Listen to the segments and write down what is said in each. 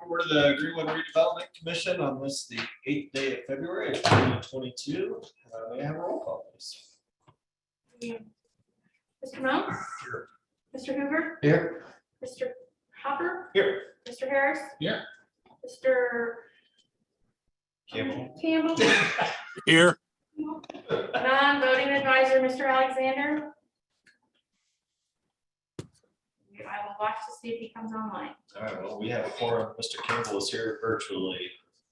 Report of the Greenwood Redevelopment Commission on this, the 8th day of February of 2022. May I have a roll call, please? Mr. Moe? Here. Mr. Hoover? Here. Mr. Hopper? Here. Mr. Harris? Here. Mr. Campbell. Campbell? Here. Non-voting advisor, Mr. Alexander? I will watch to see if he comes online. All right, well, we have a forum. Mr. Campbell is here virtually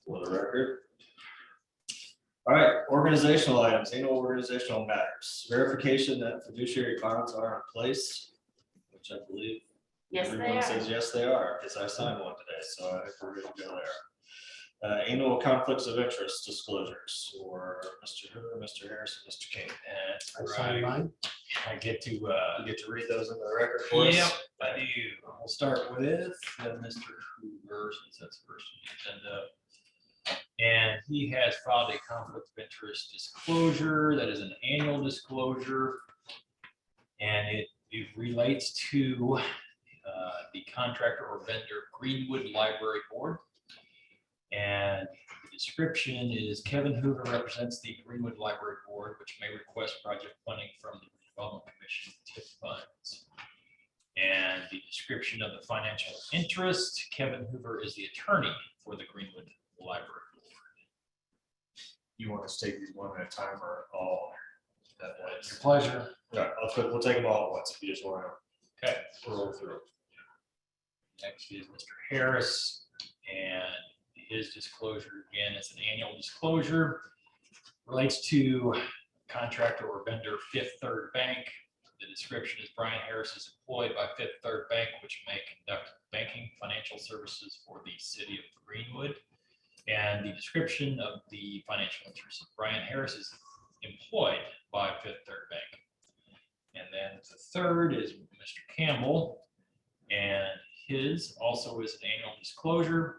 for the record. All right, organizational items, annual organizational matters. Verification that fiduciary bonds are in place, which I believe Yes, they everyone are. says yes, they are, because I signed one today, so I think we're good to go there. Annual conflicts of interest disclosures for Mr. Hoover, Mr. Harris, and Mr. King. And I signed mine. I get to, you get to read those into the record for us. yep, I do. We'll start with Mr. Hoover, since that's the first on the agenda. And he has filed a conflict of interest disclosure. That is an annual disclosure. And it relates to the contractor or vendor Greenwood Library Board. And the description is Kevin Hoover represents the Greenwood Library Board, which may request project funding from the Redevelopment Commission TIP funds. And the description of the financial interest, Kevin Hoover is the attorney for the Greenwood Library Board. You want to take these one at a time or all at once? Your pleasure. All right, we'll take them all at once if you just want to. Okay. Roll through. Next is Mr. Harris, and his disclosure, again, is an annual disclosure, relates to contractor or vendor Fifth Third Bank. The description is Brian Harris is employed by Fifth Third Bank, which may conduct banking financial services for the city of Greenwood. And the description of the financial interest of Brian Harris is employed by Fifth Third Bank. And then the third is Mr. Campbell, and his also is an annual disclosure,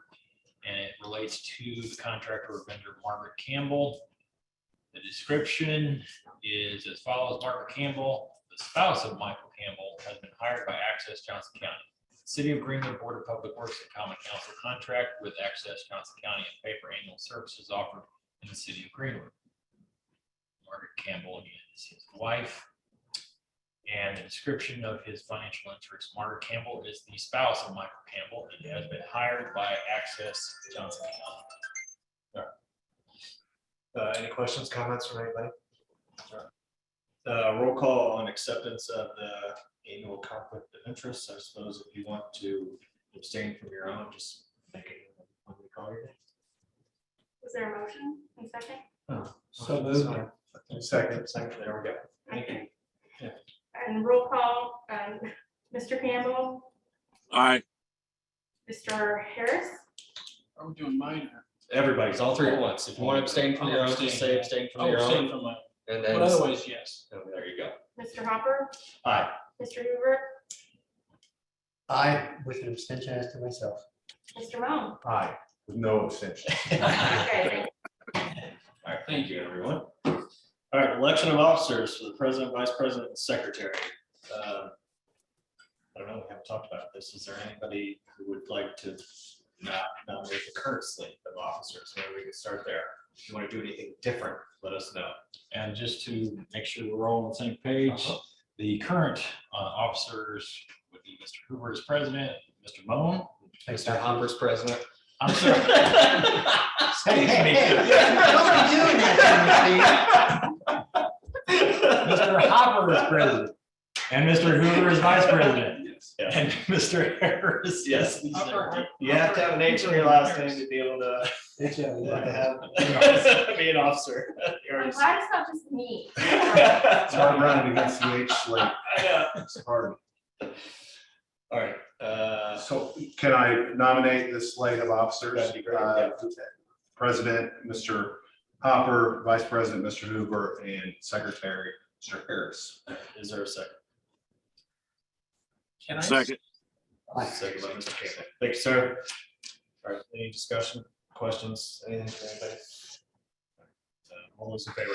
and it relates to the contractor or vendor Margaret Campbell. The description is as follows: Margaret Campbell, the spouse of Michael Campbell, has been hired by Access Johnson County. City of Greenwood Board of Public Works and Common Council contract with Access Johnson County and pay for annual services offered in the city of Greenwood. Margaret Campbell again is his wife. And the description of his financial interest, Margaret Campbell is the spouse of Michael Campbell and has been hired by Access Johnson County. All right. Any questions, comments from anybody? All right. Roll call on acceptance of the annual conflict of interest. I suppose if you want to abstain from your own, just make it when we call your name. Was there a motion? A second? Oh, So moved. Second, there we go. Thank you. Okay. And roll call, Mr. Campbell, Aye. Mr. Harris, Are we doing mine? Everybody's all three at once. If you want to abstain from your own, just say abstain from your own. From mine. And then, But otherwise, yes. oh, there you go. Mr. Hopper, Aye. Mr. Hoover, I, with an abstention as to myself. Mr. Moe. Aye, with no abstention. Okay, All right, thank you, everyone. All right, election of officers for the president, vice president, and secretary. I don't know, we haven't talked about this. Is there anybody who would like to not nominate the current slate of officers? Maybe we could start there. If you want to do anything different, let us know. And just to make sure we're all on the same page, the current officers would be Mr. Hoover as president, Mr. Moan. Mr. Hopper's president. I'm sorry. Hey, what are you doing that Mr. Hopper is president, and Mr. Hoover is vice president, Yeah. and Mr. Harris. Yes. is the You have to have an H in your last name to be able to thing? be an officer. You I'm already glad it's not just me. It's hard running against the H slate. Yeah. It's hard. All right. So can I nominate this slate of officers? That'd be great, yeah. President, Mr. Hopper, Vice President, Mr. Hoover, and Secretary, Mr. Harris. Is there a second? Can I? Second. Second by Mr. Campbell. Thank you, sir. All right, any discussion, questions, anything from anybody? All those in favor?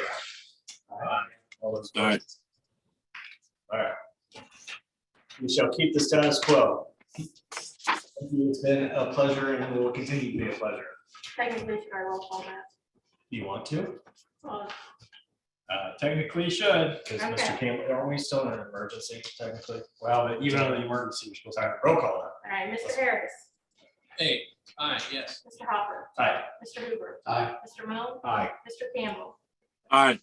Aye. All those Aye. opposed? All right. We shall keep the status quo. It's been a pleasure and will continue to be a pleasure. Technically, should I roll call that? Do you want to? Well, Technically you should. Because Okay. Mr. Campbell, aren't we still in an emergency technically? Well, but even under the emergency, we're supposed to All have. right, roll call. all right, Mr. Harris, Hey, aye, yes. Mr. Hopper, Aye. Mr. Hoover, Aye. Mr. Moan, Aye. Mr. Campbell. Aye.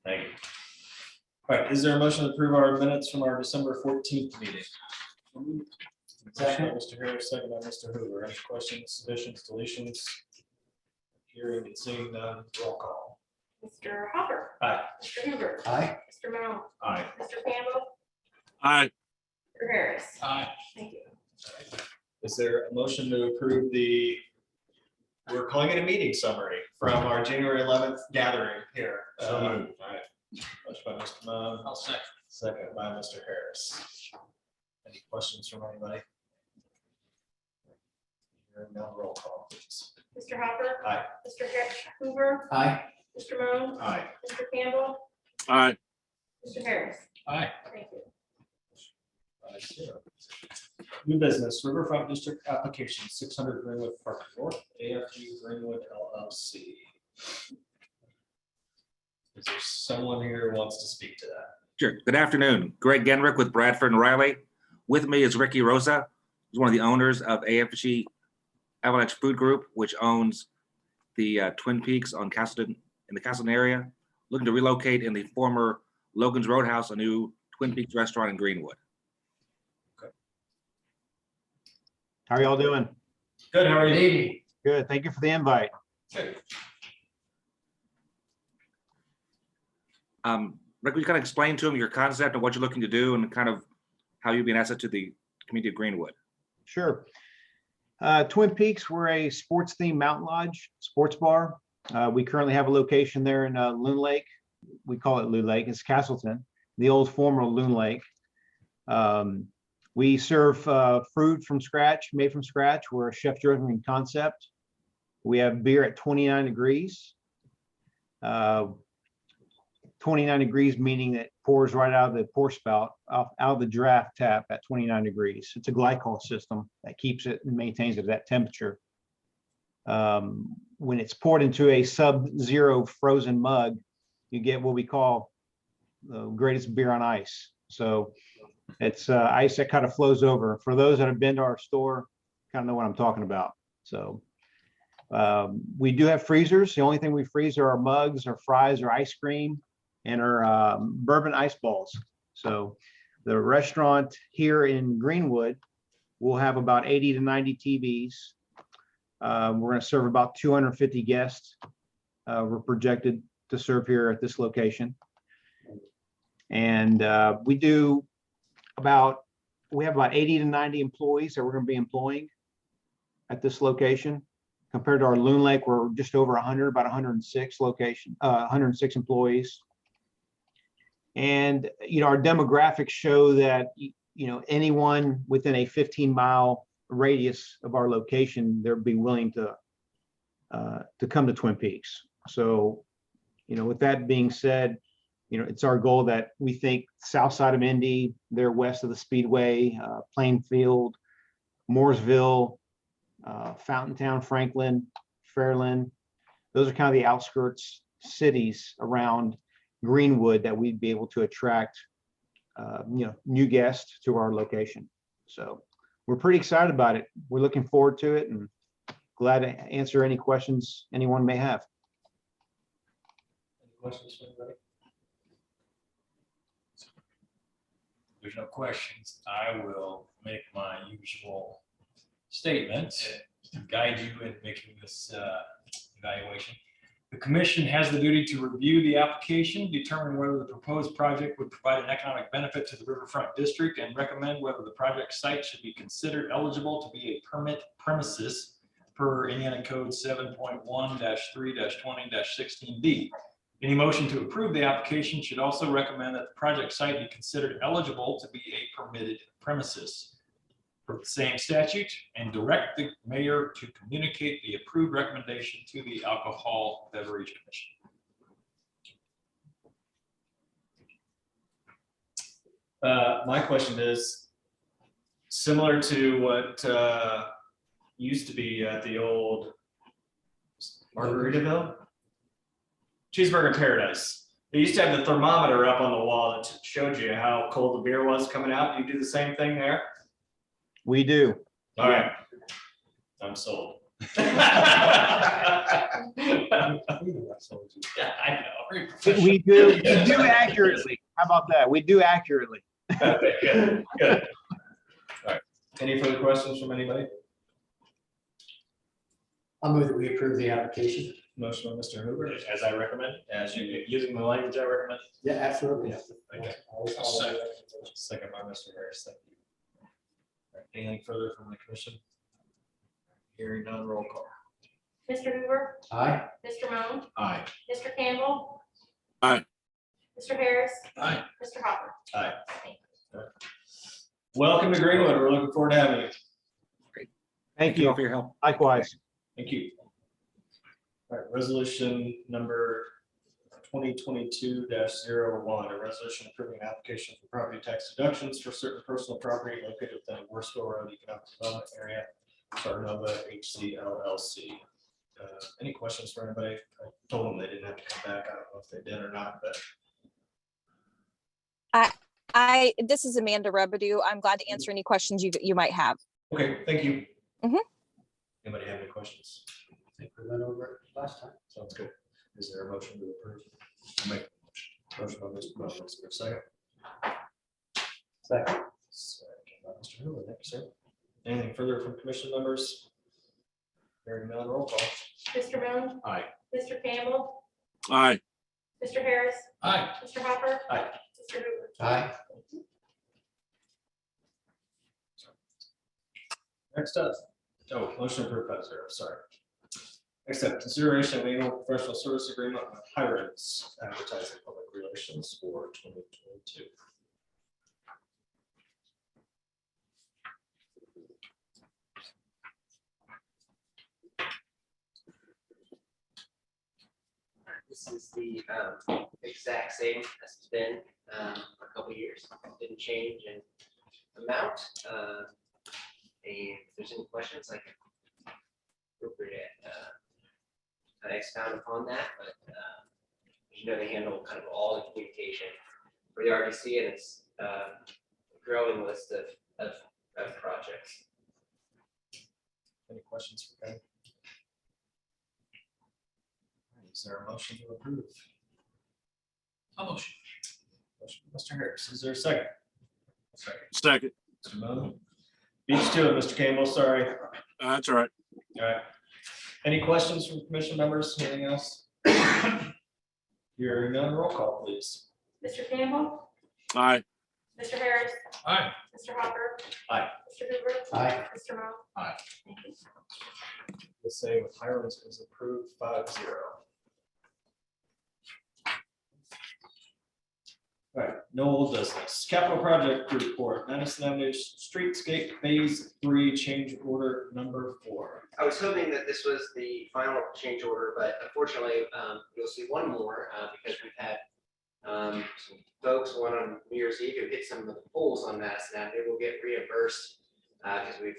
Thank you. All right, is there a motion to approve our minutes from our December 14th meeting? Second, Mr. Harris, second by Mr. Hoover. Any questions, additions, deletions? Hearing and seeing none, roll call. Mr. Hopper. Aye. Mr. Hoover. Aye. Mr. Moan, Aye. Mr. Campbell, Aye. Mr. Harris. Aye. Thank you. Is there a motion to approve the, we're calling it a meeting summary from our January 11th gathering here? So moved. All right. Motion by Mr. Moan, I'll second. second by Mr. Harris. Any questions from anybody? Hearing none, roll call, please. Mr. Hopper. Aye. Mr. Hoover, Aye. Mr. Moan, Aye. Mr. Campbell, Aye. Mr. Harris. Aye. Thank you. 5-0. New business, Riverfront District application, 600 Greenwood Park North, AFG Greenwood LLC. Is there someone here who wants to speak to that? Sure. Good afternoon. Greg Genrick with Bradford and Riley. With me is Ricky Rosa, who's one of the owners of AFG Avalanche Food Group, which owns the Twin Peaks on Castleton, in the Castleton area, looking to relocate in the former Logan's Roadhouse, a new Twin Peaks restaurant in Greenwood. How are y'all doing? Good, how are Good you? evening. Good. Thank you for the invite. Good. Rick, will you kind of explain to him your concept and what you're looking to do and kind of how you'd be an asset to the community of Greenwood? Sure. Twin Peaks, we're a sports themed mountain lodge, sports bar. We currently have a location there in Loon Lake. We call it Loon Lake. It's Castleton, the old former Loon Lake. We serve food from scratch, made from scratch. We're a chef-driven concept. We have beer at 29 degrees. 29 degrees meaning that pours right out of the pour spout, out of the draft tap at 29 degrees. It's a glycol system that keeps it and maintains it at that temperature. When it's poured into a sub-zero frozen mug, you get what we call the greatest beer on ice. So it's ice that kind of flows over. For those that have been to our store, kind of know what I'm talking about. So we do have freezers. The only thing we freeze are our mugs, our fries, our ice cream, and our bourbon ice balls. So the restaurant here in Greenwood will have about 80 to 90 TVs. We're going to serve about 250 guests. We're projected to serve here at this location. And we have about 80 to 90 employees that we're going to be employing at this location. Compared to our Loon Lake, we're just over 100, about 106 employees. And, our demographics show that, anyone within a 15-mile radius of our location, they'll be willing to come to Twin Peaks. So, with that being said, it's our goal that we think south side of Indy, they're west of the Speedway, Plainfield, Mooresville, Fountaintown, Franklin, Fairland. Those are kind of the outskirts cities around Greenwood that we'd be able to attract, new guests to our location. So we're pretty excited about it. We're looking forward to it and glad to answer any questions anyone may have. Any questions from anybody? There's no questions. I will make my usual statement to guide you in making this evaluation. The commission has the duty to review the application, determine whether the proposed project would provide an economic benefit to the Riverfront District, and recommend whether the project site should be considered eligible to be a permit premises per Indiana Code 7.1-3-20-16B. Any motion to approve the application should also recommend that the project site be considered eligible to be a permitted premises for the same statute, and direct the mayor to communicate the approved recommendation to the Alcohol Beverage Commission. My question is, similar to what used to be at the old Margaritaville. Cheeseburger in Paradise. They used to have the thermometer up on the wall that showed you how cold the beer was coming out. You do the same thing there? We do. All right. I'm sold. Yeah, I know. We do accurately. How about that? We do accurately. Okay, good, good. All right. Any further questions from anybody? I'll move that we approve the application. Motion by Mr. Hoover, as I recommend, as you using the language I recommend. Yeah, absolutely. Okay. Second by Mr. Harris. Thank you. All right, anything further from the commission? Hearing none, roll call. Mr. Hoover, Aye. Mr. Moan, Aye. Mr. Campbell. Aye. Mr. Harris, Aye. Mr. Hopper. Aye. Welcome to Greenwood. We're looking forward to having you. Thank all you. for your help. Likewise. Thank you. All right, resolution number 2022-01, a resolution approving an application for property tax deductions for certain personal property located within Worsville Road Economic Development Area, Sarnova HC LLC. Any questions for anybody? I told them they didn't have to come back. I don't know if they did or not, but This is Amanda Rebedu. I'm glad to answer any questions you might have. okay, thank you. Mhm. Anybody have any questions? I think we went over it last time. Sounds good. Is there a motion to approve? Motion by Mr. Moan, is there a second? Second. Second by Mr. Hoover, thank you, sir. Anything further from commission members? Hearing none, roll call. Mr. Moan. Aye. Mr. Campbell, Aye. Mr. Harris, Aye. Mr. Hopper. Aye. Mr. Hoover. Aye. Next up, motion approved 5-0, sorry. Next up, consideration of annual professional service agreement with Highlands Advertising Public Relations for 2022. This is the exact same as it's been for a couple of years. Didn't change in amount. And if there's any questions, I can feel free to expound upon that. But you know, they handle kind of all the communication for the RDC, and it's a growing list of projects. Any questions for Ken? Is there a motion to approve? I'll motion. Motion by Mr. Harris, is there a second? Second. Mr. Moon? Beach to it, Mr. Campbell, sorry. That's all right. All right. Any questions from commission members? Anything else? Hearing none, roll call, please. Mr. Campbell, Aye. Mr. Harris, Aye. Mr. Hopper. Aye. Mr. Hoover. Aye. Mr. Moan. Aye. Thank you. The same with Highlands is approved 5-0. All right, no old business. Capital project report, Madison Avenue Streetscape Phase 3 change order number 4. I was hoping that this was the final change order, but unfortunately, you'll see one more because we've had some folks, one on New Year's Eve, who hit some of the poles on Madison Avenue. We'll get reimbursed because we've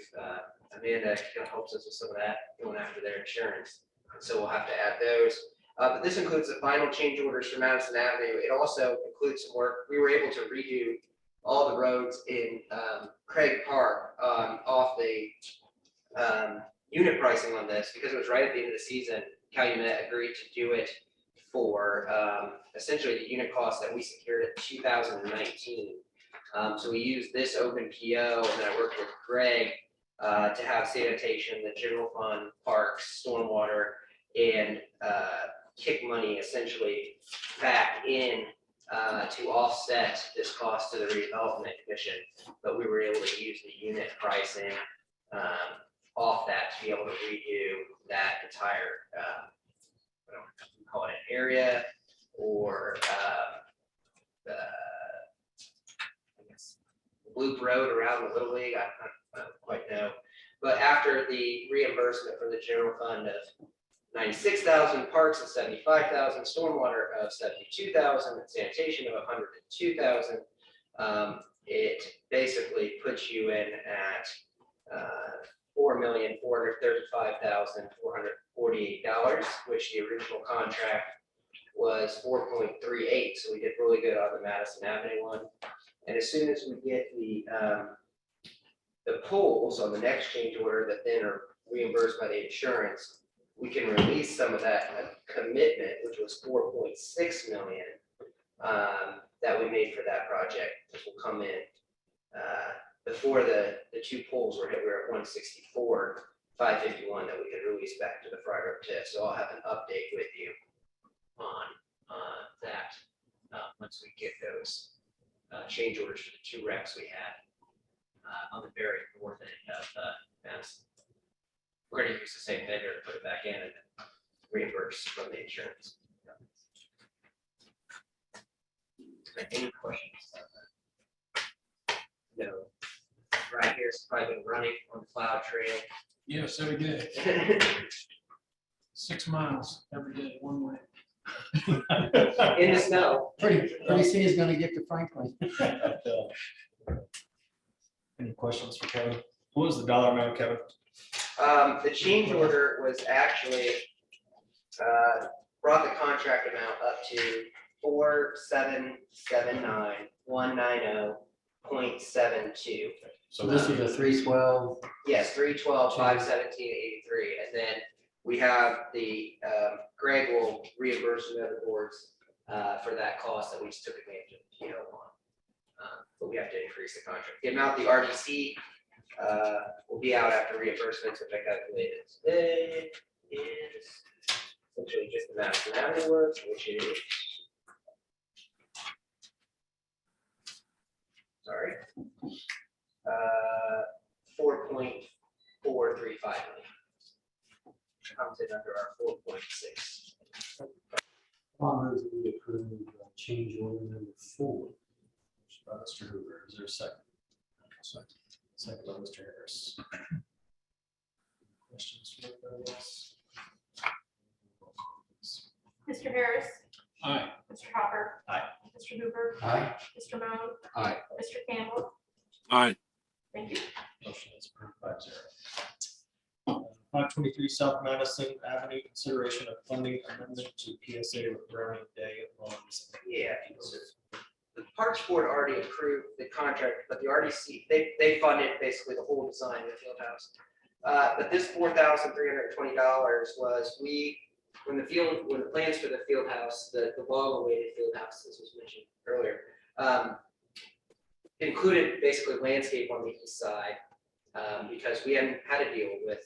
Amanda helps us with some of that going after their insurance. So we'll have to add those. But this includes the final change orders for Madison Avenue. It also includes some work. We were able to redo all the roads in Craig Park off the unit pricing on this because it was right at the end of the season. Calumet agreed to do it for essentially the unit cost that we secured in 2019. So we used this open PO, and then I worked with Greg to have sanitation, the general fund, parks, stormwater, and kick money essentially back in to offset this cost to the Redevelopment Commission. But we were able to use the unit pricing off that to be able to redo that entire, I don't know if you call it an area or the, I guess, loop road around the Little League. I don't quite know. But after the reimbursement from the general fund of 96,000, parks of 75,000, stormwater of 72,000, and sanitation of 102,000, it basically puts you in at $4,435,448, which the original contract was 4.38. So we did really good on the Madison Avenue one. And as soon as we get the poles on the next change order that then are reimbursed by the insurance, we can release some of that commitment, which was 4.6 million that we made for that project. This will come in before the two poles were hit. We were at 164,551 that we could release back to the Freiburg TIF. So I'll have an update with you on that once we get those change orders for the two wrecks we had on the very north end of Madison. We're going to use the same vendor to put it back in and then reimburse from the insurance. Any questions? No. Right here is probably been running on the plow trail. Yes, every day, 6 miles every day, one way. In the snow. Pretty soon he's gonna get to Franklin. Any questions for Kevin? What was the dollar amount, Kevin? The change order was actually brought the contract amount up to 4,779,190.72. So this is a 312. Yes, 312,517.83, and then we have the Greg will reimburse the other boards for that cost that we just took advantage of the PO on. But we have to increase the contract. The amount the RDC will be out after reimbursements, which I calculated today, is essentially just the Madison Avenue work, which is 4.435 million. Comes in under our 4.6. I'll move that we approve change order number 4. Mr. Hoover, is there a second? Second by Mr. Harris. Questions for everybody else? Mr. Harris, Aye. Mr. Hopper. Aye. Mr. Hoover, Aye. Mr. Moan, Aye. Mr. Campbell. Aye. Thank you. Motion is approved 5-0. 523 South Madison Avenue, consideration of funding amendment to PSA with Browning Day loans. Yeah. So the Parks Board already approved the contract, but the RDC, they funded basically the whole design of the field house. But this $4,320 was when the plans for the field house, the long-awaited field house, as was mentioned earlier, included basically landscape on the east side because we hadn't had a deal with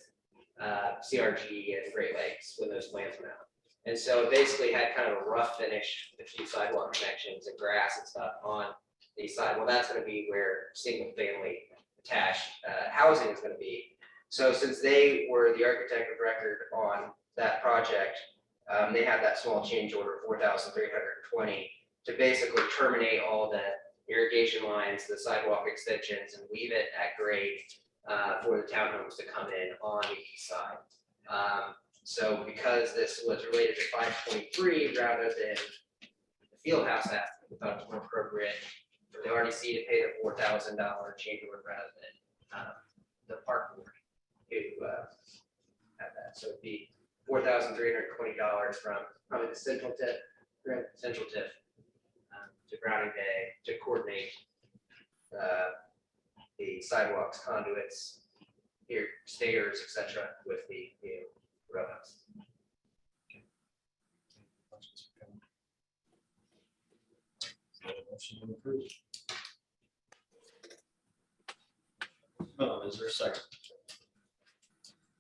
CRG and Great Lakes when those plans went out. And so it basically had kind of a rough finish, a few sidewalk connections and grass and stuff on the side. Well, that's going to be where single family attached housing is going to be. So since they were the architect of record on that project, they had that small change order, 4,320, to basically terminate all the irrigation lines, the sidewalk extensions, and leave it at grade for the townhomes to come in on the east side. So because this was related to 523 rather than the field house aspect, we thought it was more appropriate for the RDC to pay the $4,000 change order rather than the park board who had that. So it'd be $4,320 from probably the central TIF to Browning Day to coordinate the sidewalks, conduits, here stairs, etc., with the row house. Motion to approve. Is there a second?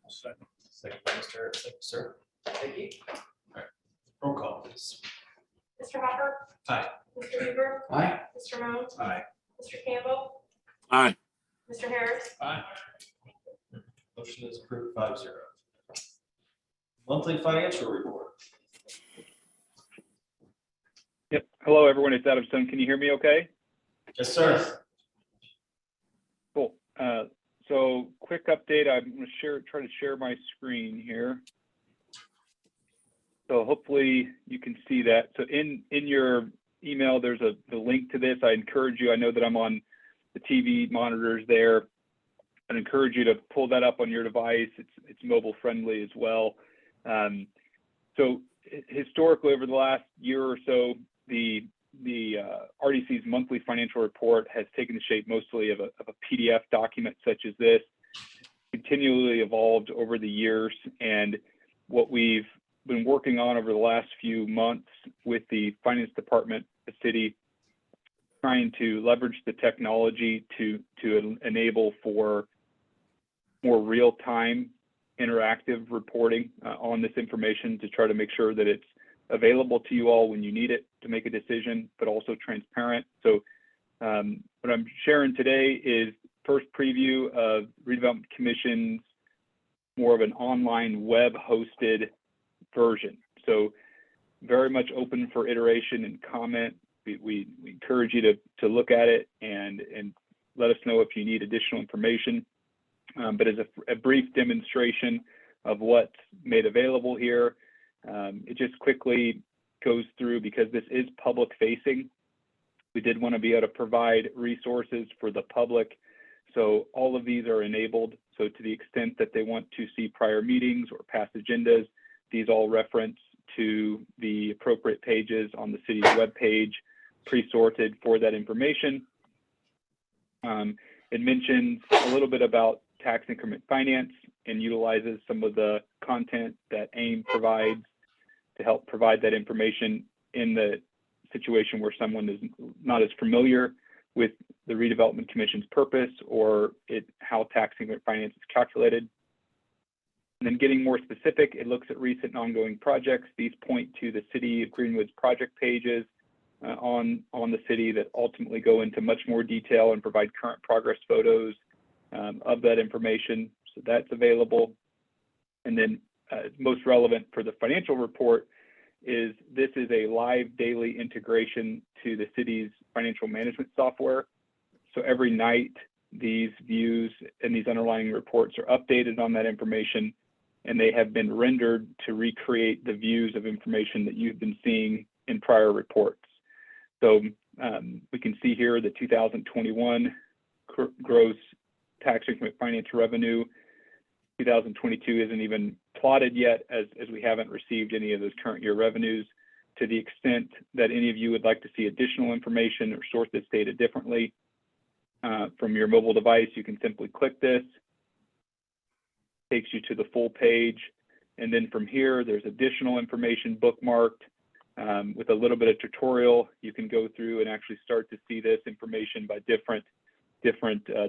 Second. Second by Mr. Harris. Thank you, sir. Thank you. Roll call, please. Mr. Hopper. Aye. Mr. Hoover, Aye. Mr. Moan, Aye. Mr. Campbell, Aye. Mr. Harris. Aye. Motion is approved 5-0. Monthly financial report. Yep. Hello, everyone. It's Adam Stone. Can you hear me okay? Yes, sir. Cool. So quick update. I'm going to try to share my screen here. So hopefully you can see that. So in your email, there's the link to this. I encourage you. I know that I'm on TV monitors there. I'd encourage you to pull that up on your device. It's mobile friendly as well. So historically, over the last year or so, the RDC's monthly financial report has taken the shape mostly of a PDF document such as this, continually evolved over the years. And what we've been working on over the last few months with the finance department, the city, trying to leverage the technology to enable for more real-time interactive reporting on this information, to try to make sure that it's available to you all when you need it to make a decision, but also transparent. So what I'm sharing today is first preview of Redevelopment Commission's more of an online web hosted version. So very much open for iteration and comment. We encourage you to look at it and let us know if you need additional information. But as a brief demonstration of what's made available here, it just quickly goes through, because this is public facing. We did want to be able to provide resources for the public. So all of these are enabled. So to the extent that they want to see prior meetings or past agendas, these all reference to the appropriate pages on the city's webpage, pre-sorted for that information. It mentions a little bit about tax increment finance and utilizes some of the content that AIM provides to help provide that information in the situation where someone is not as familiar with the Redevelopment Commission's purpose or how tax increment finance is calculated. And then getting more specific, it looks at recent and ongoing projects. These point to the City of Greenwood's project pages on the city that ultimately go into much more detail and provide current progress photos of that information. So that's available. And then most relevant for the financial report is this is a live daily integration to the city's financial management software. So every night, these views and these underlying reports are updated on that information, and they have been rendered to recreate the views of information that you've been seeing in prior reports. So we can see here the 2021 gross tax increment finance revenue. 2022 isn't even plotted yet, as we haven't received any of those current year revenues. To the extent that any of you would like to see additional information or sort this data differently from your mobile device, you can simply click this. Takes you to the full page. And then from here, there's additional information bookmarked with a little bit of tutorial. You can go through and actually start to see this information by different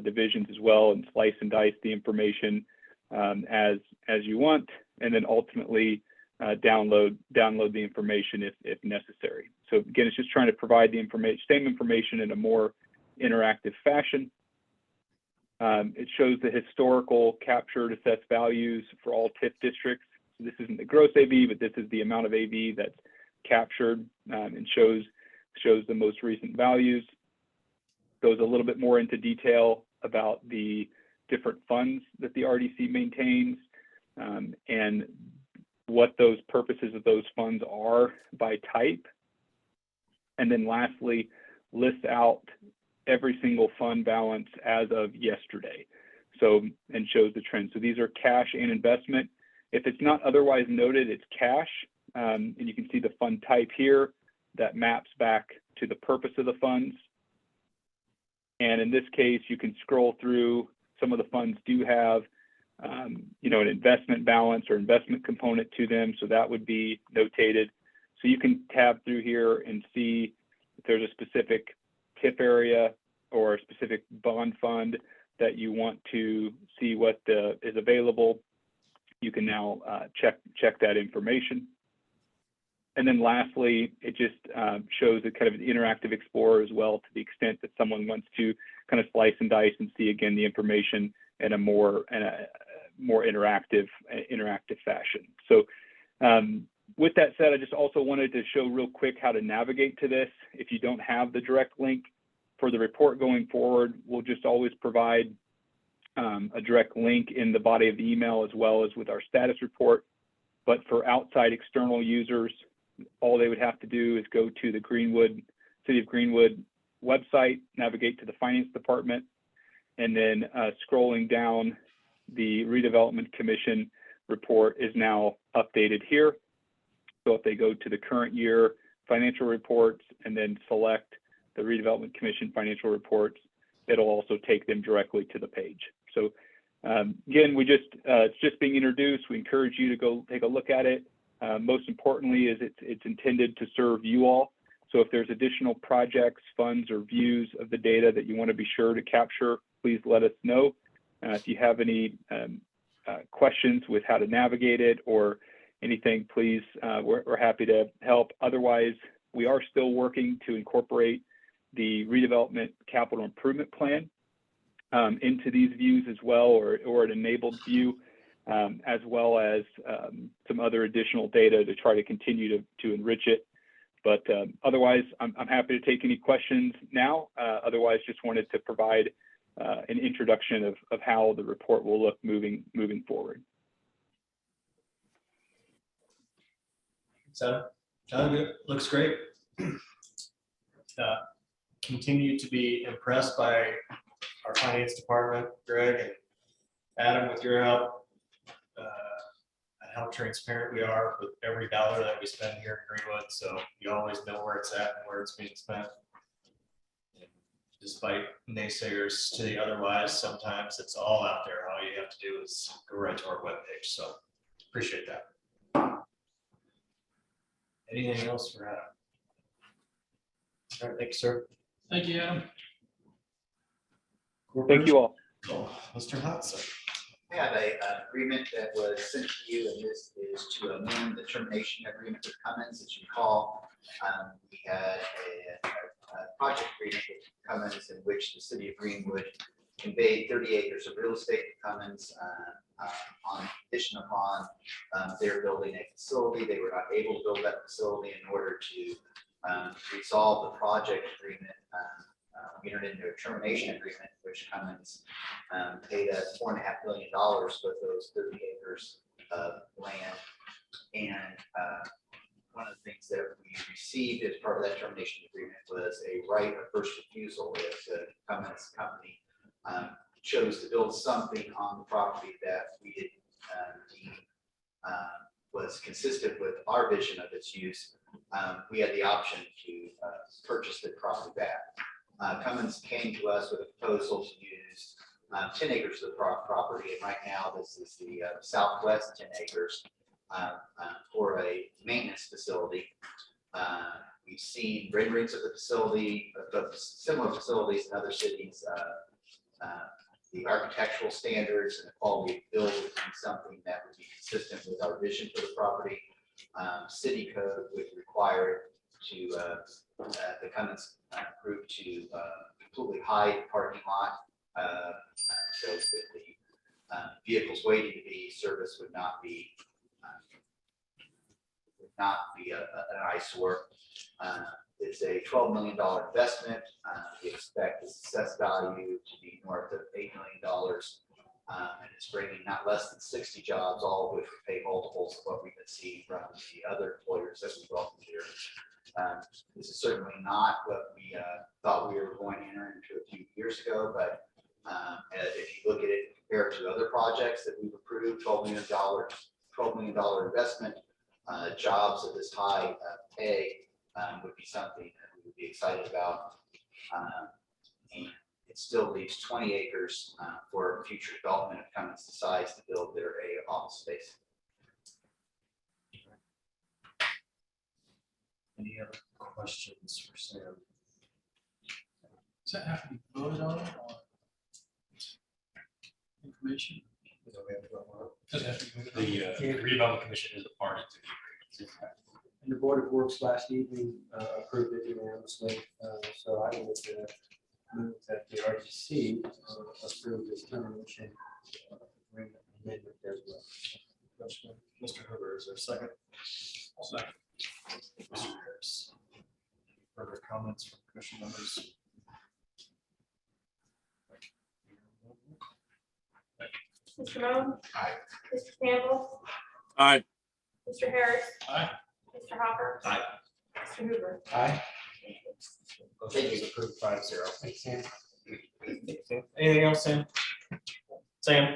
divisions as well, and slice and dice the information as you want, and then ultimately download the information if necessary. So again, it's just trying to provide the same information in a more interactive fashion. It shows the historical captured assessed values for all TIF districts. So this isn't the gross AV, but this is the amount of AV that's captured, and shows the most recent values. Goes a little bit more into detail about the different funds that the RDC maintains, and what those purposes of those funds are by type. And then lastly, lists out every single fund balance as of yesterday. So, and shows the trend. So these are cash and investment. If it's not otherwise noted, it's cash. And you can see the fund type here that maps back to the purpose of the funds. And in this case, you can scroll through. Some of the funds do have, an investment balance or investment component to them. So that would be notated. So you can tab through here and see if there's a specific TIP area or a specific bond fund that you want to see what is available. You can now check that information. And then lastly, it just shows a kind of an interactive explorer as well, to the extent that someone wants to kind of slice and dice and see again the information in a more interactive fashion. So with that said, I just also wanted to show real quick how to navigate to this. If you don't have the direct link for the report going forward, we'll just always provide a direct link in the body of the email, as well as with our status report. But for outside external users, all they would have to do is go to the City of Greenwood website, navigate to the finance department, and then scrolling down, the Redevelopment Commission report is now updated here. So if they go to the current year financial reports and then select the Redevelopment Commission financial reports, it'll also take them directly to the page. So again, it's just being introduced. We encourage you to go take a look at it. Most importantly is it's intended to serve you all. So if there's additional projects, funds, or views of the data that you want to be sure to capture, please let us know. If you have any questions with how to navigate it or anything, please, we're happy to help. Otherwise, we are still working to incorporate the redevelopment capital improvement plan into these views as well, or an enabled view, as well as some other additional data to try to continue to enrich it. But otherwise, I'm happy to take any questions now. Otherwise, just wanted to provide an introduction of how the report will look moving forward. So, John, looks great. Continue to be impressed by our finance department, Greg and Adam, with your help, and how transparent we are with every dollar that we spend here in Greenwood. So you always know where it's at and where it's being spent. And despite naysayers to the otherwise, sometimes it's all out there. All you have to do is go right to our webpage. So appreciate that. Anything else for Adam? All right, thank you, sir. Thank you, Adam. Thank you all. Mr. Hudson. I have an agreement that was sent to you, and this is to amend the termination agreement with Cummins. As you recall, we had a project agreement with Cummins in which the city of Greenwood conveyed 30 acres of real estate to Cummins on condition upon their building a facility. They were not able to build that facility. In order to resolve the project agreement, we entered into a termination agreement, which Cummins paid us $4.5 million for those 30 acres of land. And one of the things that we received as part of that termination agreement was a right of first refusal if the Cummins company chose to build something on the property that we didn't deem was consistent with our vision of its use. We had the option to purchase the property back. Cummins came to us with a proposal to use 10 acres of the property, and right now this is the southwest 10 acres for a maintenance facility. We've seen renderings of the facility, of similar facilities in other cities. The architectural standards and the quality of build would be something that would be consistent with our vision for the property. City code would require to the Cummins group to completely hide the parking lot, so that the vehicles waiting to be serviced would not be an eyesore. It's a $12 million investment. We expect the success value to be north of $8 million. And it's bringing not less than 60 jobs, all of which would pay multiples of what we've been seeing from the other employers that we welcomed here. This is certainly not what we thought we were going to enter into a few years ago, but if you look at it compared to other projects that we've approved, $12 million investment, jobs of this high pay would be something that we would be excited about. And it still leaves 20 acres for future development if Cummins decides to build their office space. Any other questions for Sam? Does that have to be voted on or information? Does it have to be voted on? The Redevelopment Commission is a party to the agreement. And the Board of Works last evening approved it unanimously. So I would move that the RTC approve this termination agreement amendment as well. Mr. Hoover, is there a second? I'll second. Mr. Harris. Further comments from commission members? Mr. Moan? Aye. Mr. Campbell? Aye. Mr. Harris? Aye. Mr. Hopper? Aye. Mr. Hoover? Aye. Thank Motion you. is approved 5-0. Thanks, Sam. Anything else, Sam? Sam,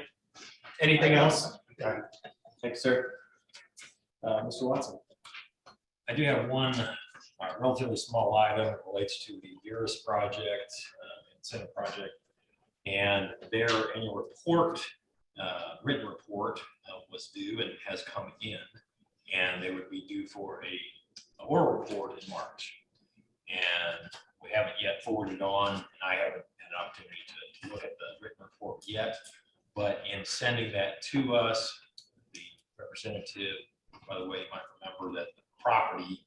anything else? Thanks, sir. Mr. Watson. I do have one relatively small item that relates to the Veris project, incentive project. And their annual report, written report was due and has come in. And they would be due for a oral report in March. And we haven't yet forwarded on, and I haven't had an opportunity to look at the written report yet. But in sending that to us, the representative, by the way, you might remember that the property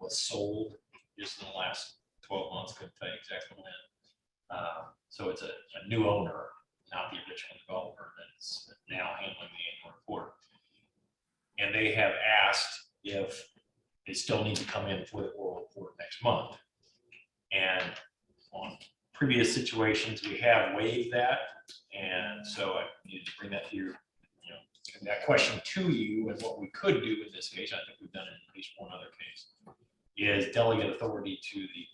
was sold just in the last 12 months, couldn't tell you exactly when. So it's a new owner, not the original developer that's now handling the annual report. And they have asked if they still need to come in for the oral report next month. And on previous situations, we have waived that. And so I needed to bring that to your, that question to you, and what we could do in this case, I think we've done it in at least one other case, is delegate authority to the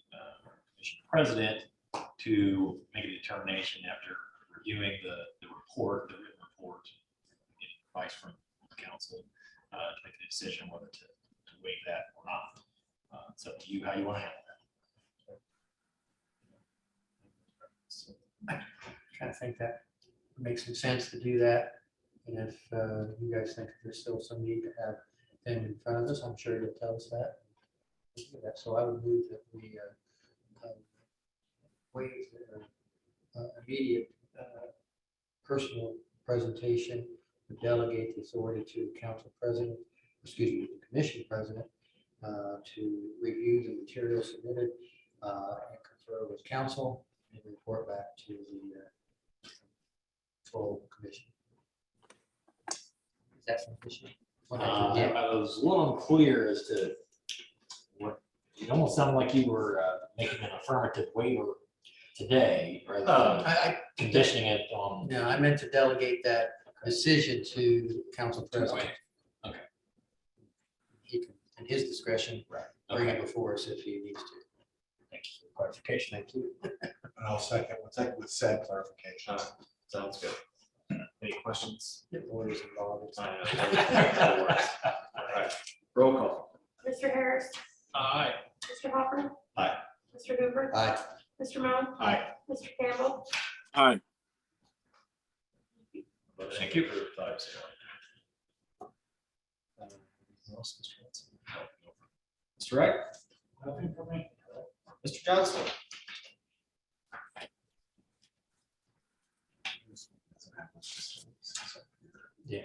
commission president to make a determination after reviewing the report, the written report, getting advice from the council, to make a decision whether to waive that or not. It's up to you how you want to handle that. I kind of think that makes some sense to do that. And if you guys think there's still some need to have them in front of us, I'm sure you'll tell us that. So I would move that we waive immediate personal presentation, delegate the authority to the council president, the commission president, to review the material submitted and confer with council and report back to the full commission. Is that sufficient? I was a little unclear as to what, it almost sounded like you were making an affirmative waiver today, rather than conditioning it on. No, I meant to delegate that decision to the council president. Okay. He can, in his discretion, bring it before us if he needs to. Thank you for the clarification. Thank you. And I'll second with said clarification. Sounds good. Any questions? Get lawyers involved. I know. All right. Roll call. Mr. Harris, Aye. Mr. Hopper. Aye. Mr. Hoover. Aye. Mr. Moan. Aye. Mr. Campbell. Aye. Thank you. 5-0. Mr. Wright? Nothing for me. Mr. Johnston? Yeah.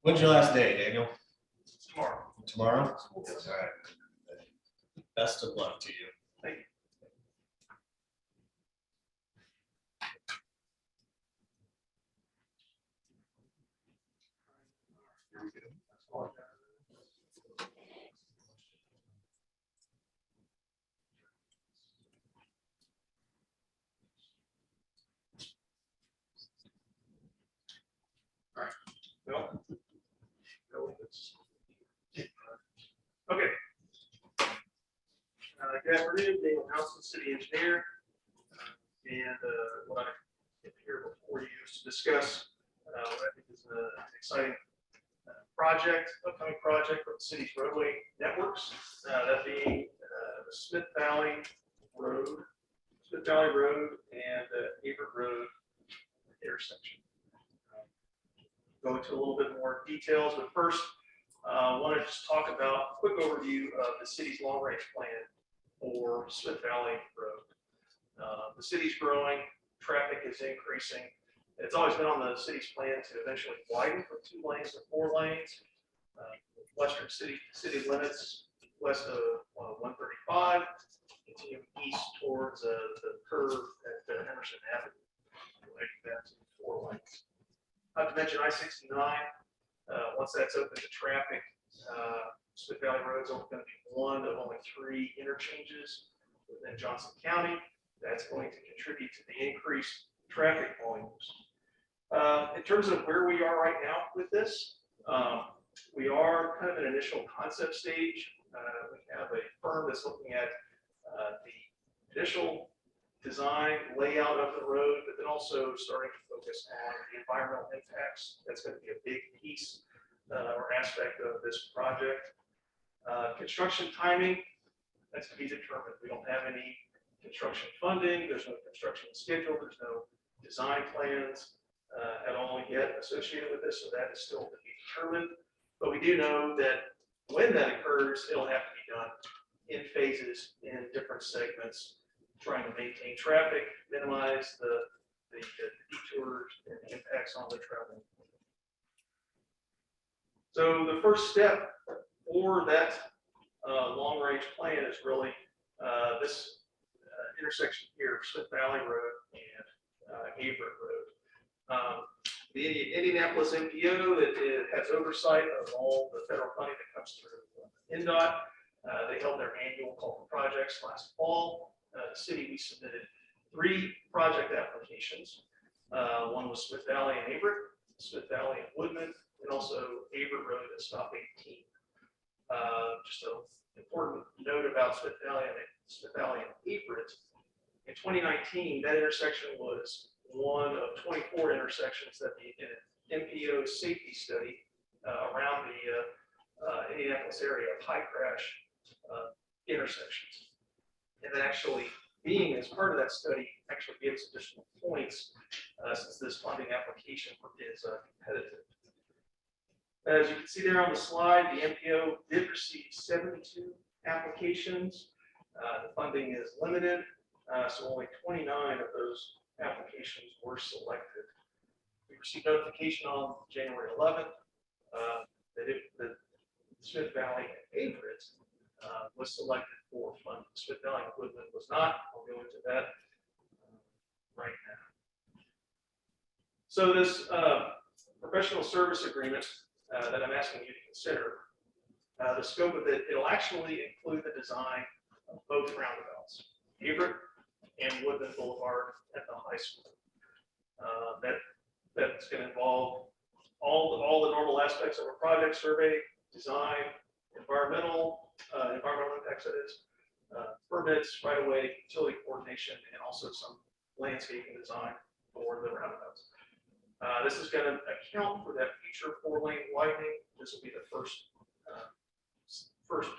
When's your last day, Daniel? Tomorrow. Tomorrow? All right. Best of luck to you. Thank you. Well, okay. Good afternoon, Daniel Houston, city engineer. And what I am here before you is to discuss what I think is an exciting upcoming project for the city's roadway networks. That being the Smith Valley Road and Hebert Road intersection. Go into a little bit more details, but first, I want to just talk about a quick overview of the city's long range plan for Smith Valley Road. The city's growing, traffic is increasing. It's always been on the city's plan to eventually widen from 2 lanes to 4 lanes. Western city limits west of 135, continue east towards the curve at Emerson Avenue. Like that's 4 lanes. Not to mention I-69, once that's open to traffic, Smith Valley Road is only going to be one of only 3 interchanges within Johnson County. That's going to contribute to the increased traffic volumes. In terms of where we are right now with this, we are kind of an initial concept stage. We have a firm that's looking at the initial design layout of the road, but then also starting to focus on the environmental impacts. That's going to be a big piece or aspect of this project. Construction timing, that's to be determined. We don't have any construction funding. There's no construction schedule. There's no design plans at all yet associated with this, so that is still to be determined. But we do know that when that occurs, it'll have to be done in phases, in different segments, trying to maintain traffic, minimize the detours and the impacts on the travel. So the first step for that long-range plan is really this intersection here, Smith Valley Road and Everett Road. The Indianapolis MPO that has oversight of all the federal funding that comes through NDOT. They held their annual call for projects last fall. The city, we submitted 3 project applications. One was Smith Valley and Everett, Smith Valley and Woodman, and also Everett Road at Stop 18. Just an important note about Smith Valley and Everett. In 2019, that intersection was one of 24 intersections that the MPO safety study around the Indianapolis area of high crash intersections. And then actually being as part of that study actually gives additional points since this funding application is competitive. As you can see there on the slide, the MPO did receive 72 applications. The funding is limited, so only 29 of those applications were selected. We received notification on January 11th that Smith Valley and Everett was selected for funding. Smith Valley and Woodland was not. I'll go into that right now. So this professional service agreement that I'm asking you to consider, the scope of it, it'll actually include the design of both roundabouts, Everett and Woodland Boulevard at the high school. That's going to involve all the normal aspects of a project: survey, design, environmental impacts, that is, permits, right of way, utility coordination, and also some landscaping design for the roundabouts. This is going to account for that future 4-lane widening. This will be the first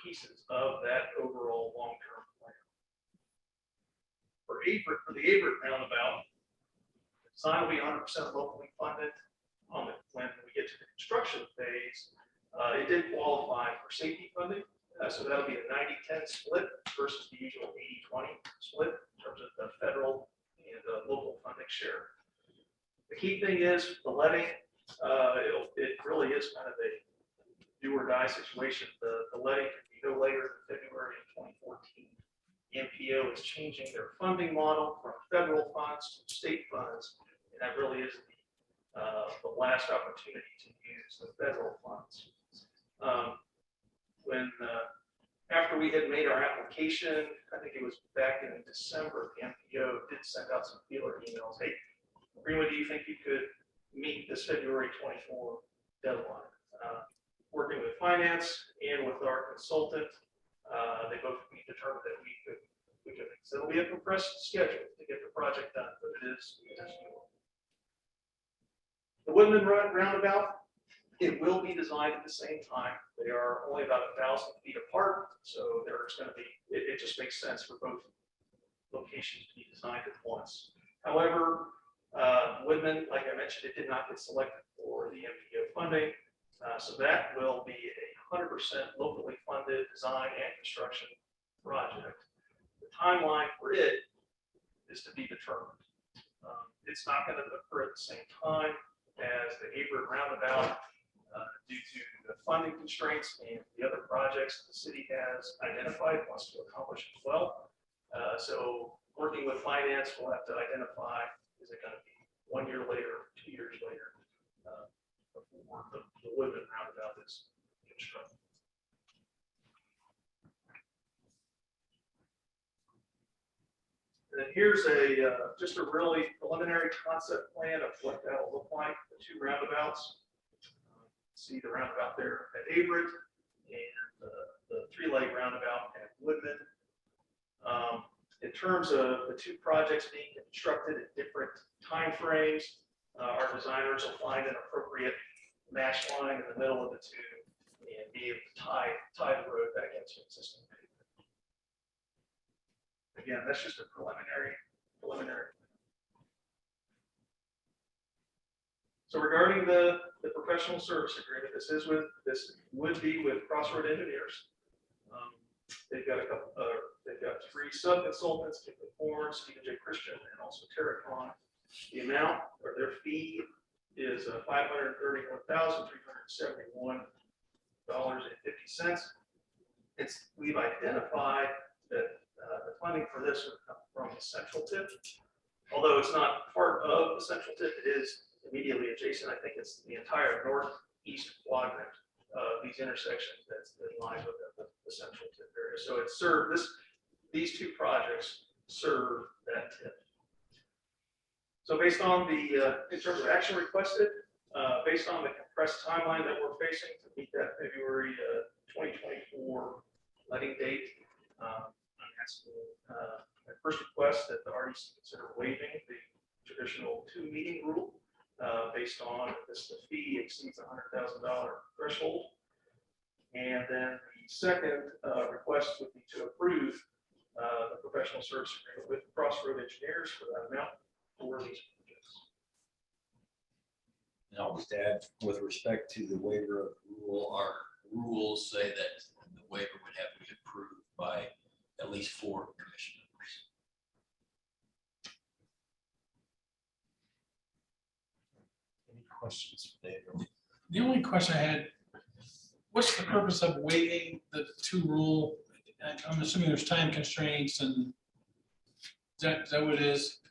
pieces of that overall long-term plan. For the Everett roundabout, the design will be 100% locally funded. When we get to the construction phase, it did qualify for safety funding. So that'll be a 90-10 split versus the usual 80-20 split in terms of the federal and local funding share. The key thing is the letting. It really is kind of a do or die situation. The letting can be no later than February of 2014. The MPO is changing their funding model from federal funds to state funds, and that really is the last opportunity to use the federal funds. After we had made our application, I think it was back in December, the MPO did send out some feeler emails. Hey, Greenwood, do you think you could meet this February 24 deadline? Working with finance and with our consultant, they both determined that we could. So it'll be a compressed schedule to get the project done, but it is doable. The Woodman roundabout, it will be designed at the same time. They are only about 1,000 feet apart, so there's going to be. It just makes sense for both locations to be designed at once. However, Woodman, like I mentioned, it did not get selected for the MPO funding. So that will be a 100% locally funded design and construction project. The timeline for it is to be determined. It's not going to occur at the same time as the Everett roundabout due to the funding constraints and the other projects the city has identified, wants to accomplish as well. So working with finance, we'll have to identify, is it going to be 1 year later, 2 years later, before the Woodman roundabout is constructed. here's just a really preliminary concept plan of what that'll look like, the two roundabouts. See the roundabout there at Averett and the three-leg roundabout at Woodman. In terms of the two projects being constructed at different timeframes, our designers will find an appropriate match line in the middle of the two and be able to tie the road back into existing pavement. Again, that's just a preliminary. So regarding the professional service agreement, this would be with Crossroad Engineers. They've got they've got three sub-consultants, Kim Horn, Stephen J. Christian, and also Tara Kahn. The amount or their fee is $531,371.50. We've identified that the funding for this would come from the central tip. Although it's not part of the central tip, it is immediately adjacent. I think it's the entire northeast quadrant of these intersections that's in line with the central tip area. So it served these two projects serve that tip. So based on in terms of action requested, based on the compressed timeline that we're facing to meet that February 2024 letting date, I'm asking my first request that the RDC consider waiving the traditional 2-meeting rule based on the fee exceeds $100,000 threshold. And then the second request would be to approve the professional service agreement with Crossroad Engineers for that amount for these projects. And I'll just add, with respect to the waiver of rule, our rules say that the waiver would have to be approved by at least 4 commission members. Any questions for Dave? The only question I had, what's the purpose of waiving the 2 rule? I'm assuming there's time constraints, and is that what it is?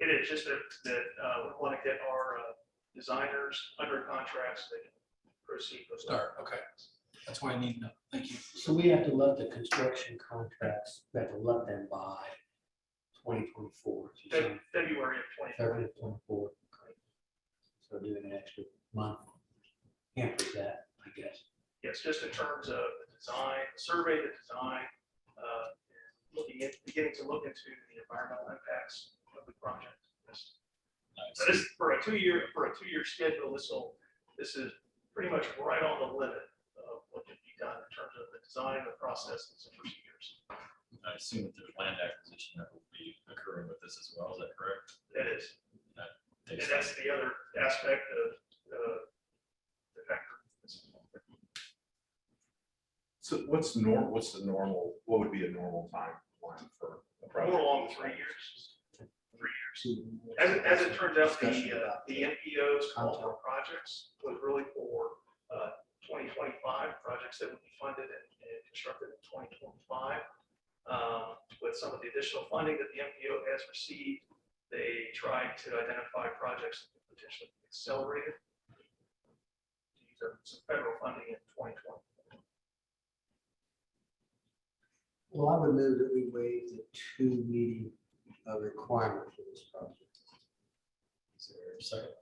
It is just that we want to get our designers under contract so they can proceed with Start, okay. That's why I need to know. Thank you. So we have to let the construction contracts, we have to let them by 2024. February of 2024. February of 24. So doing an extra month hampers that, I guess. Yes, just in terms of the design, survey the design, beginning to look into the environmental impacts of the project. Yes. So this for a 2-year schedule. This is pretty much right on the limit of what can be done in terms of the design, the processes, and procedures. I assume that there's land acquisition that will be occurring with this as well. Is that correct? It is. And that's the other aspect of the factor. So what would be a normal timeline for a project? More along 3 years. 3 years. As it turns out, the NPO's call for projects was really for 2025 projects that would be funded and constructed in 2025. With some of the additional funding that the NPO has received, they tried to identify projects that could potentially be accelerated to use some federal funding in 2020. Well, I would move that we waive the 2-meeting requirement for this project. Is there a second?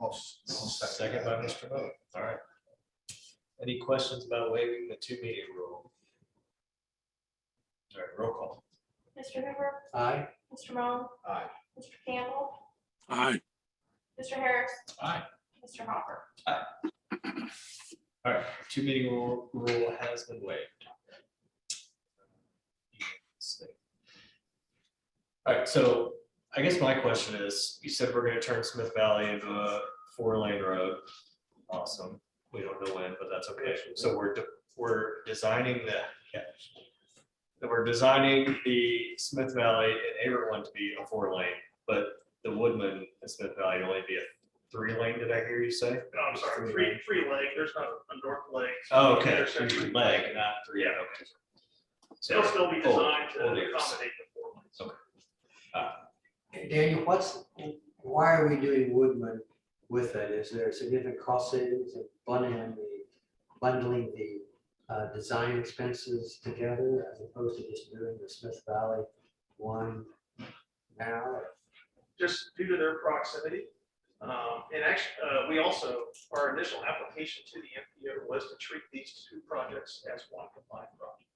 I'll Second by Mr. Moe. All right. Any questions about waiving the 2-meeting rule? All right, roll call. Mr. Hoover, Aye. Mr. Moe, Aye. Mr. Campbell, Aye. Mr. Harris, Aye. Mr. Hopper. All right, 2-meeting rule has been waived. All right, so I guess my question is, you said we're going to turn Smith Valley into a 4-lane road. Awesome. We don't know when, but that's okay. So we're designing the Smith Valley and Averett one to be a 4-lane, but the Woodman and Smith Valley only be a 3-lane. Did I hear you say? No, I'm sorry, three leg. There's not a north leg. Oh, okay. Intersection. Leg, not 3. Yeah. Okay. So They'll still be designed to old ears. accommodate the 4 lanes. Hey, Daniel, why are we doing Woodman with it? Is there significant cost savings in bundling the design expenses together as opposed to just doing the Smith Valley one now? Just due to their proximity. And actually, we also, our initial application to the MPO was to treat these two projects as one combined project.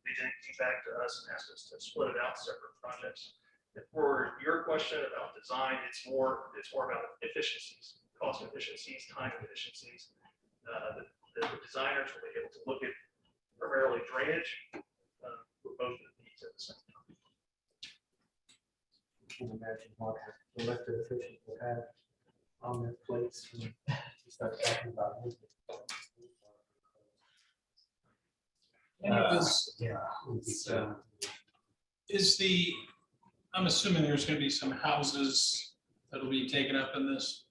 They then came back to us and asked us to split it out separate projects. And for your question about design, it's more about efficiencies, cost efficiencies, time efficiencies. The designers will be able to look at primarily drainage for both of these at the same time. I can imagine what elected officials will have on their plates when you start talking about it. Yeah. I'm assuming there's gonna be some houses that'll be taken up in this.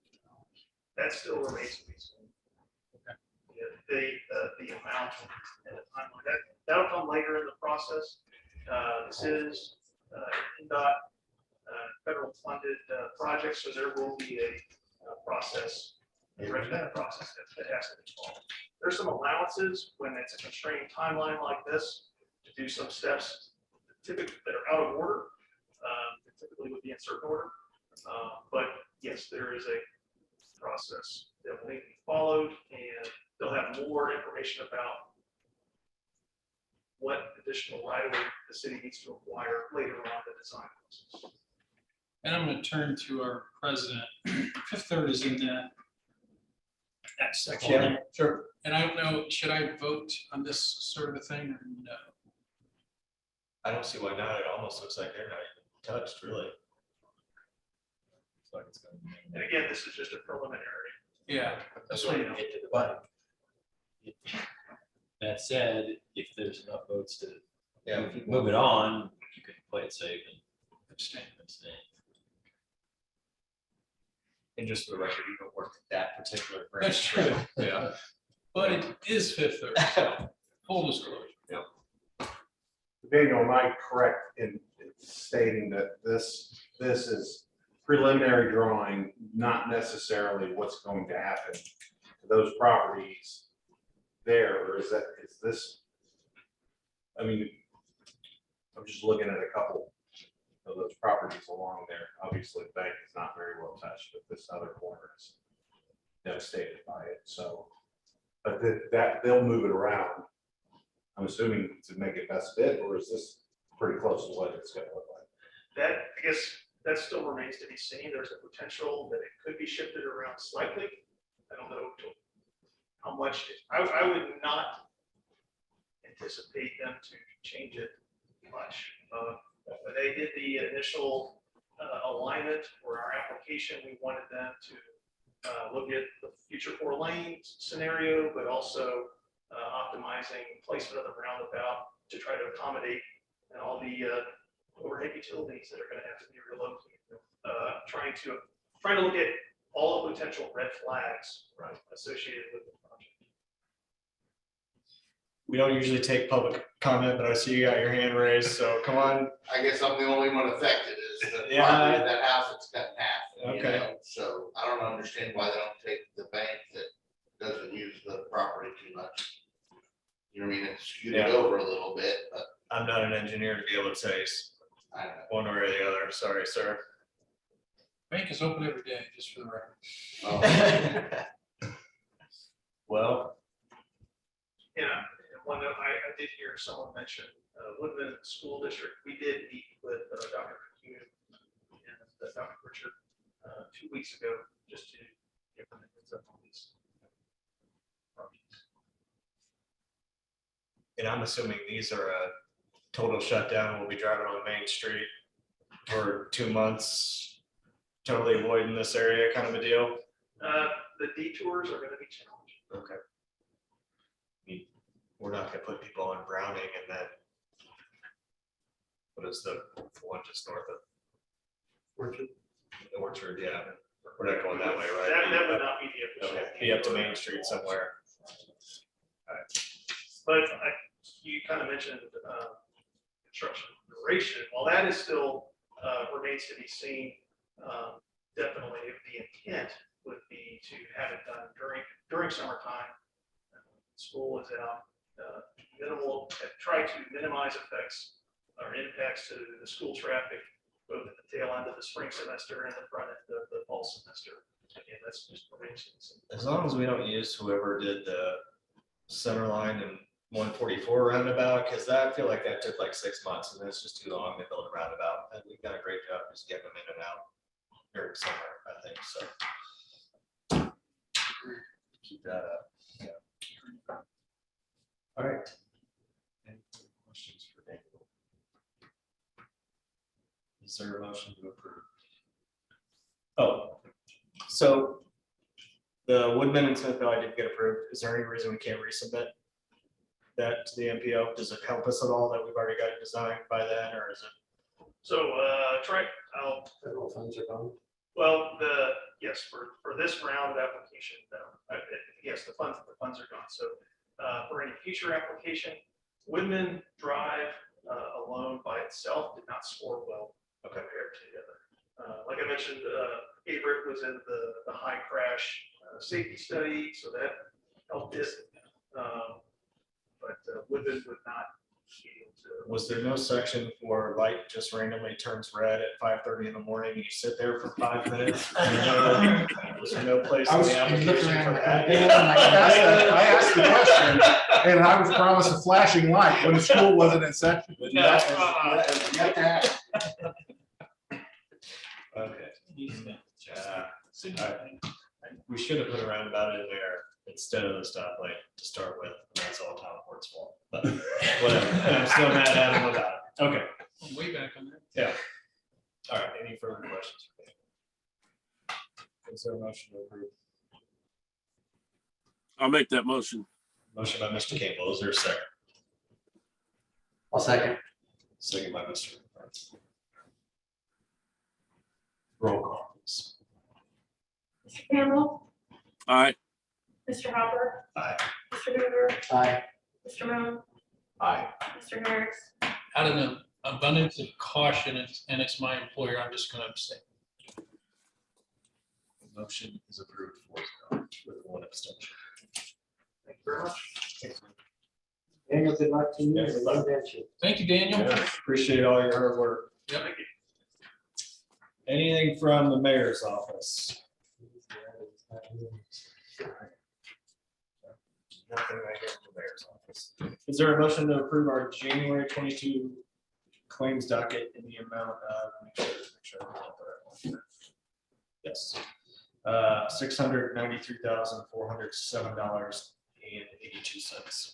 That still remains to be seen. The amount and the timeline, that'll come later in the process. This is NDOT federal funded project, so there will be a process, a recommended process that has to be followed. There's some allowances when it's a constrained timeline like this to do some steps typically that are out of order, typically would be in certain order. But yes, there is a process that will need to be followed, and they'll have more information about what additional right of way the city needs to acquire later on in the design process. And I'm gonna turn to our president. Fifth Third is in that section. Yeah, sure. And I don't know, should I vote on this sort of a thing or no? I don't see why not. It almost looks like they're not even touched, really. Looks like it's gonna be- And again, this is just a preliminary. Yeah, that's what I know. Get to the button. That said, if there's enough votes to move it on, you can play it safe and abstain. And just for the record, you don't work at that particular branch. That's true. Yeah. But it is Fifth Third, so full disclosure. Daniel, am I correct in stating that this is preliminary drawing, not necessarily what's going to happen to those properties there, or is this, I mean, I'm just looking at a couple of those properties along there. Obviously, the bank is not very well touched, but this other corner is devastated by it, so. But that they'll move it around, I'm assuming, to make it best fit, or is this pretty close to what it's gonna look like? That, I guess, that still remains to be seen. There's a potential that it could be shifted around slightly. I don't know how much. I would not anticipate them to change it much. When they did the initial alignment for our application, we wanted them to look at the future 4 lane scenario, but also optimizing placement of the roundabout to try to accommodate all the overhead utilities that are going to have to be relocated. Trying to look at all the potential red flags, right, associated with the project. We don't usually take public comment, but I see you got your hand raised, so come on. I guess I'm the only one affected is the Yeah. property of that house that's cut in half. you Okay. know? So I don't understand why they don't take the bank that doesn't use the property too much. You know what I mean? It's skewed Yeah. over a little bit, but I'm not an engineer to be able to say I don't know. one way or the other. Sorry, sir. Bank is open every day, just for the record. Well, Yeah, and one note, I did hear someone mention, Woodman School District, we did meet with Dr. Kuhn and Dr. Richard 2 weeks ago, just to give them a heads up on these projects. and I'm assuming these are a total shutdown. We'll be driving on Main Street for 2 months, totally avoiding this area kind of a deal. The detours are gonna be challenging. Okay. We're not gonna put people on Browning and then what is the one just north of Orchard. the Orchard? Yeah, we're not going that way, right? That would not be the official. Okay, be up to Main Street somewhere. But you kind of mentioned construction duration. While that is still remains to be seen, definitely if the intent would be to have it done during summertime. School is out, minimal, try to minimize effects or impacts to the school traffic, both at the tail end of the spring semester and the front end of the fall semester. Again, that's just for instance. As long as we don't use whoever did the center line and 144 roundabout, because I feel like that took like 6 months and it's just too long to build a roundabout. And we've done a great job just getting them in and out during summer, I think, so. Keep that up. Yeah. All right. Any questions for Daniel? Is there a motion to approve? Oh, so the Woodman and Smithville I did get approved. Is there any reason we can't resubmit that to the MPO? Does it help us at all that we've already got it designed by then, or is it? So, Federal funds are gone. well, yes, for this round of application, no. Yes, the funds are gone. So for any future application, Woodman Drive alone by itself did not score well compared to the other. Like I mentioned, Everett was in the high crash safety study, so that helped it. But Woodman would not be able to. Was there no section for light just randomly turns red at 5:30 in the morning and you sit there for 5 minutes? Was there no place in the application for that? I asked the question, and I was promised a flashing light when the school wasn't in session. No. Yet to happen. Okay. We should have put a roundabout in there instead of the stoplight to start with. And that's all town board's fault, but whatever. I'm still mad at him about it. Okay. I'm way back on that. Yeah. All right. Any further questions? Is there a motion to approve? I'll make that motion. Motion by Mr. Campbell. Is there a second? I'll second. Second by Mr. Burns. Roll call, please. Mr. Campbell, Aye. Mr. Hopper, Aye. Mr. Hoover, Aye. Mr. Moon, Aye. Mr. Harris. Out of an abundance of caution, and it's my employer, I'm just gonna abstain. The motion is approved 4-0 with 1 abstention. Thank you very much. Daniel, good luck to you. Yeah, good luck. Thank you, Daniel. Yeah, appreciate all your hard work. Yep. Anything from the mayor's office? Nothing I get from the mayor's office. Is there a motion to approve our January 22 claims docket in the amount of, make sure I got the right one. Yes. $693,407.82.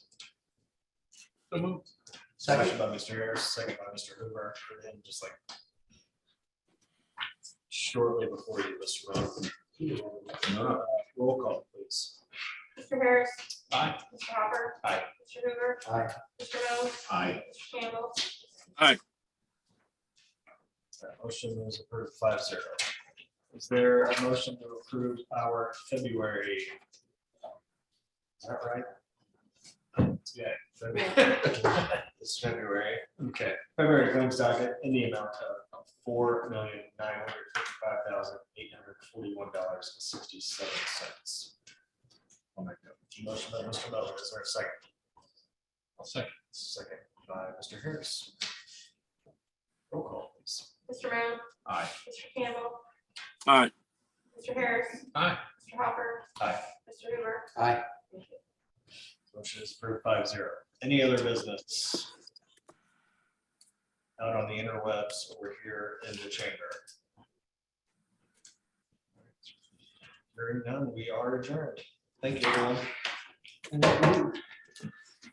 So moved. Motion by Mr. Harris, second by Mr. Hoover, for him, just like shortly before you, Mr. Rowe. Roll call, please. Mr. Harris, Aye. Mr. Hopper. Aye. Mr. Hoover, Aye. Mr. Moon, Aye. Mr. Campbell. Aye. That motion is approved 5-0. Is there a motion to approve our February? Is that right? Yeah. It's February. Okay. February claims docket in the amount of $4,955,841.67. I'll make that motion by Mr. Miller. Is there a second? I'll second. Second by Mr. Harris. Roll call, please. Mr. Moon, Aye. Mr. Campbell, Aye. Mr. Harris, Aye. Mr. Hopper, Aye. Mr. Hoover. Aye. Motion is approved 5-0. Any other business? Out on the interwebs or here in the chamber? Hearing none, we are adjourned. Thank you, everyone.